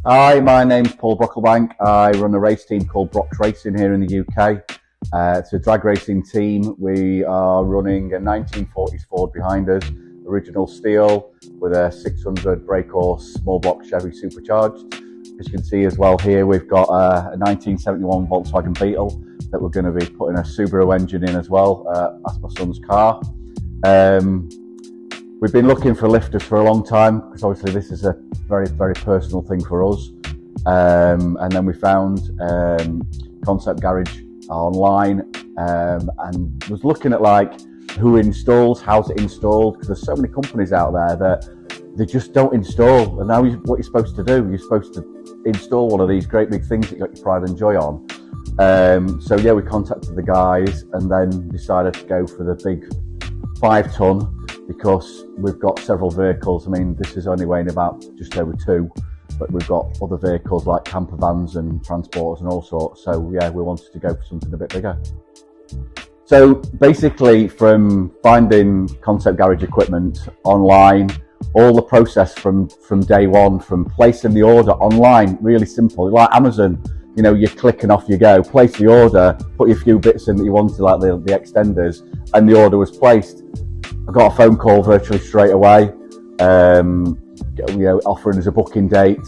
Hi, my name's Paul Brocklebank. I run a race team called Brock's Racing here in the UK. It's a drag racing team. We are running a 1940s Ford behind us, original steel, with a 600 brake horse small block Chevy supercharged. As you can see as well here, we've got a 1971 Volkswagen Beetle that we're going to be putting a Subaru engine in as well. That's my son's car. We've been looking for lifters for a long time because obviously this is a very, very personal thing for us. And then we found Concept Garage online and was looking at like who installs, how's it installed, because there's so many companies out there that they just don't install. And now what you're supposed to do, you're supposed to install one of these great big things that you got your pride and joy on. So yeah, we contacted the guys and then decided to go for the big 5 ton because we've got several vehicles. I mean, this is only weighing about just over 2, but we've got other vehicles like camper vans and transporters and all sorts. So yeah, we wanted to go for something a bit bigger. So basically, from finding Concept Garage equipment online, all the process from day one, from placing the order online, really simple, like Amazon. You know, you click and off you go. Place the order, put your few bits in that you wanted, like the extenders, and the order was placed. I got a phone call virtually straight away, offering us a booking date.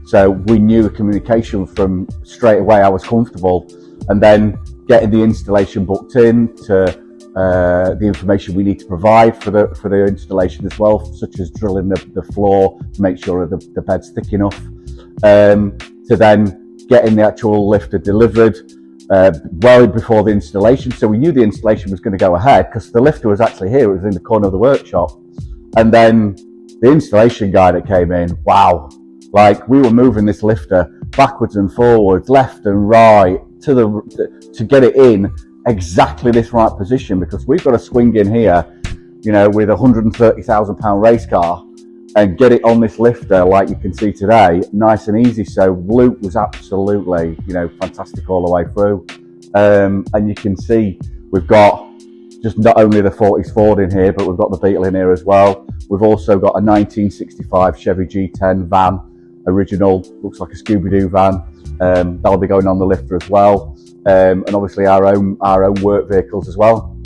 So we knew the communication from straight away. I was comfortable, and then getting the installation booked in to the information we need to provide for the installation as well, such as drilling the floor to make sure that the bed's thick enough, to then getting the actual lifter delivered well before the installation. So we knew the installation was going to go ahead because the lifter was actually here. It was in the corner of the workshop. And then the installation guy that came in, wow, like we were moving this lifter backwards and forwards, left and right to get it in exactly this right position, because we've got to swing in here, you know, with a £130,000 race car and get it on this lifter like you can see today, nice and easy. So Luke was absolutely, you know, fantastic all the way through. And you can see we've got just not only the 40s Ford in here, but we've got the Beetle in here as well. We've also got a 1965 Chevy G10 van, original, looks like a Scooby-Doo van. That'll be going on the lifter as well. And obviously our own work vehicles as well.